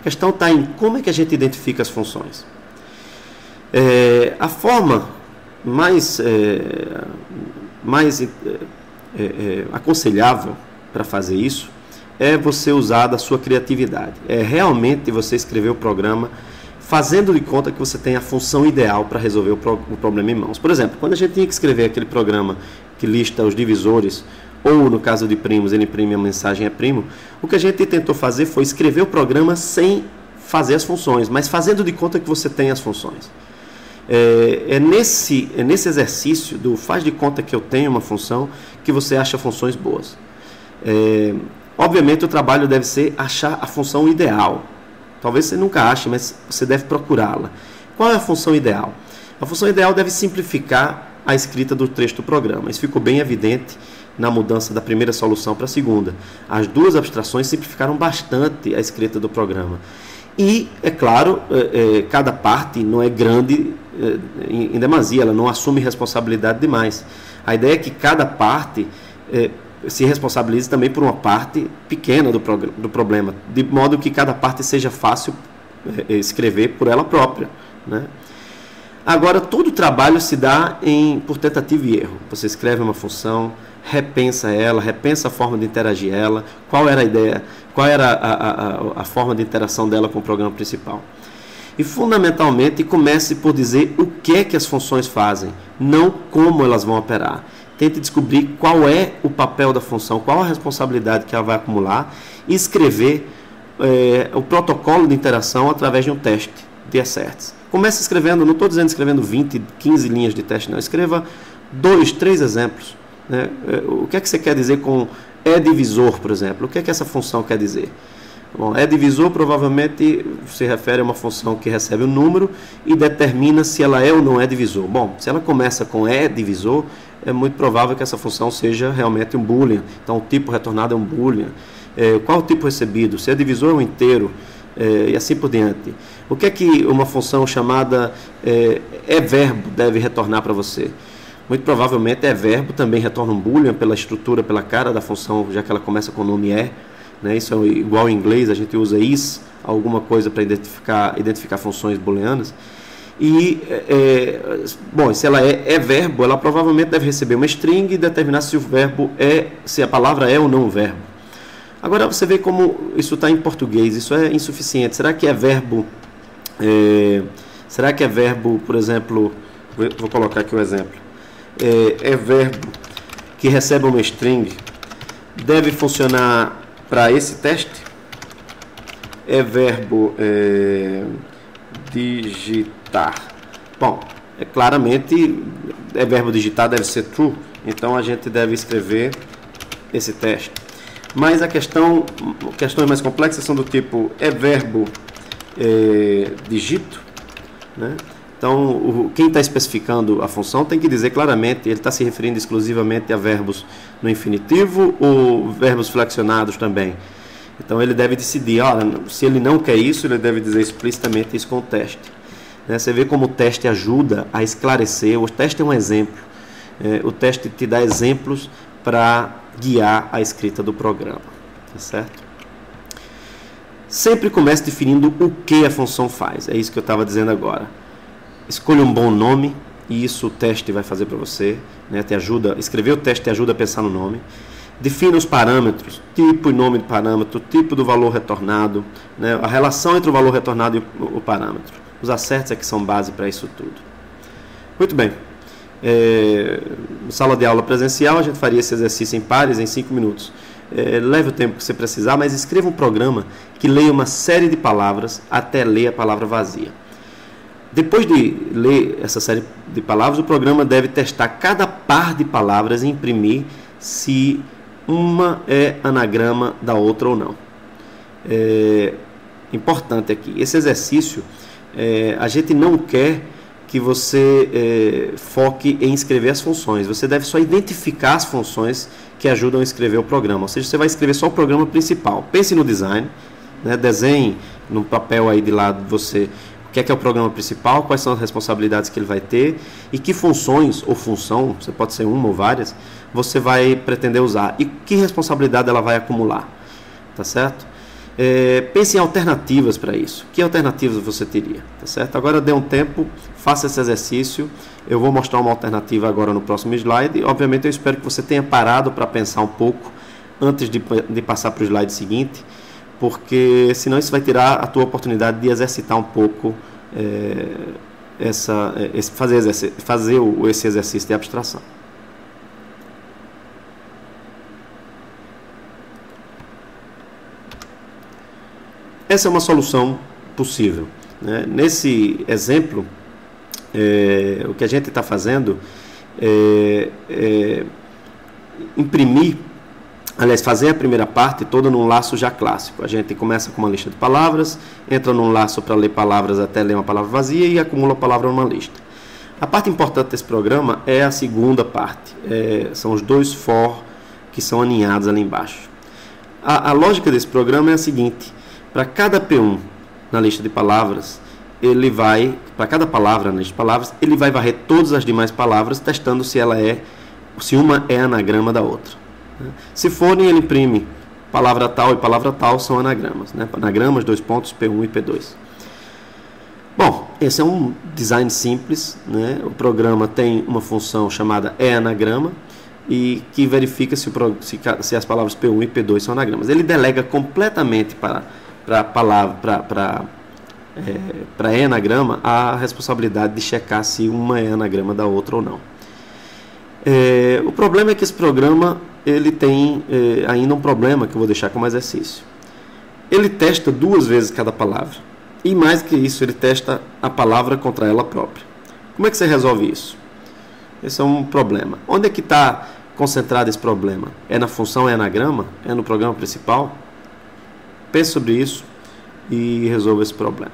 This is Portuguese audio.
questão está em como é que a gente identifica as funções. A forma mais aconselhável para fazer isso é você usar da sua criatividade. É realmente você escrever o programa fazendo de conta que você tem a função ideal para resolver o problema em mãos. Por exemplo, quando a gente tinha que escrever aquele programa que lista os divisores, ou no caso de primos, ele imprime a mensagem é primo, o que a gente tentou fazer foi escrever o programa sem fazer as funções, mas fazendo de conta que você tem as funções. Nesse exercício do faz de conta que eu tenho uma função que você acha funções boas. Obviamente o trabalho deve ser achar a função ideal. Talvez você nunca ache, mas você deve procurá-la. Qual é a função ideal? A função ideal deve simplificar a escrita do trecho do programa. Isso ficou bem evidente na mudança da primeira solução para a segunda. As duas abstrações simplificaram bastante a escrita do programa. E, é claro, cada parte não é grande em demasia, ela não assume responsabilidade demais. A ideia é que cada parte se responsabilize também por uma parte pequena do problema, de modo que cada parte seja fácil escrever por ela própria, né? Agora, todo o trabalho se dá por tentativa e erro. Você escreve uma função, repensa ela, repensa a forma de interagir ela, qual era a ideia, qual era a forma de interação dela com o programa principal. E, fundamentalmente, comece por dizer o que é que as funções fazem, não como elas vão operar. Tente descobrir qual é o papel da função, qual a responsabilidade que ela vai acumular e escrever o protocolo de interação através de um teste de asserts. Comece escrevendo, não estou dizendo escrevendo 20, 15 linhas de teste, não. Escreva 2, 3 exemplos. Né? O que é que você quer dizer com divisor, por exemplo? O que é que essa função quer dizer? Bom, divisor provavelmente se refere a uma função que recebe um número e determina se ela é ou não é divisor. Bom, se ela começa com divisor, é muito provável que essa função seja realmente um boolean. Então, o tipo retornado é um boolean. Qual o tipo recebido? Se é divisor ou inteiro? E assim por diante. O que é que uma função chamada verbo deve retornar para você? Muito provavelmente verbo também retorna um boolean pela estrutura, pela cara da função, já que ela começa com o nome né? Isso é igual em inglês, a gente usa is, alguma coisa para identificar funções booleanas. E, bom, se ela é verbo, ela provavelmente deve receber uma string e determinar se o verbo se a palavra é ou não um verbo. Agora você vê como isso está em português, isso é insuficiente. Será que é verbo, por exemplo, vou colocar aqui o exemplo, verbo que recebe uma string, deve funcionar para esse teste? Verbo digitar. Bom, claramente, verbo digitar deve ser true, então a gente deve escrever esse teste. Mas questões mais complexas são do tipo, verbo digito, né? Então, quem está especificando a função tem que dizer claramente, ele está se referindo exclusivamente a verbos no infinitivo ou verbos flexionados também. Então, ele deve decidir, se ele não quer isso, ele deve dizer explicitamente isso com o teste. Né? Você vê como o teste ajuda a esclarecer, o teste é um exemplo. O teste te dá exemplos para guiar a escrita do programa. Tá certo? Sempre comece definindo o que a função faz, é isso que eu estava dizendo agora. Escolha um bom nome, e isso o teste vai fazer para você, né? Escrever o teste te ajuda a pensar no nome. Defina os parâmetros, tipo e nome de parâmetro, tipo do valor retornado, né? A relação entre o valor retornado e o parâmetro. Os asserts é que são base para isso tudo. Muito bem. Sala de aula presencial, a gente faria esse exercício em pares em 5 minutos. Leve o tempo que você precisar, mas escreva um programa que leia uma série de palavras até ler a palavra vazia. Depois de ler essa série de palavras, o programa deve testar cada par de palavras e imprimir se uma é anagrama da outra ou não. Importante aqui, esse exercício, a gente não quer que você foque em escrever as funções. Você deve só identificar as funções que ajudam a escrever o programa. Ou seja, você vai escrever só o programa principal. Pense no design, né? Desenhe no papel aí de lado de você o que é o programa principal, quais são as responsabilidades que ele vai ter e que funções ou função, você pode ser uma ou várias, você vai pretender usar e que responsabilidade ela vai acumular, tá certo? Pense em alternativas para isso. Que alternativas você teria? Tá certo? Agora dê um tempo, faça esse exercício. Eu vou mostrar uma alternativa agora no próximo slide. Obviamente eu espero que você tenha parado para pensar um pouco antes de passar para o slide seguinte, porque senão isso vai tirar a tua oportunidade de exercitar um pouco fazer esse exercício de abstração. Essa é uma solução possível, né? Nesse exemplo, o que a gente está fazendo é imprimir, aliás, fazer a primeira parte toda num laço já clássico. A gente começa com uma lista de palavras, entra num laço para ler palavras até ler uma palavra vazia e acumula a palavra numa lista. A parte importante desse programa é a segunda parte, são os dois for que são aninhados ali embaixo. A lógica desse programa é a seguinte: para cada P1 na lista de palavras, para cada palavra na lista de palavras, ele vai varrer todas as demais palavras, testando se uma é anagrama da outra. Se forem, ele imprime palavra tal são anagramas, né? Anagramas, dois pontos, P1 e P2. Bom, esse é um design simples, né? O programa tem uma função chamada anagrama e que verifica se as palavras P1 e P2 são anagramas. Ele delega completamente para anagrama a responsabilidade de checar se uma é anagrama da outra ou não. O problema é que esse programa ele tem ainda um problema que eu vou deixar como exercício. Ele testa 2 vezes cada palavra e, mais que isso, ele testa a palavra contra ela própria. Como é que você resolve isso? Esse é um problema. Onde é que está concentrado esse problema? É na função anagrama? É no programa principal? Pense sobre isso e resolva esse problema.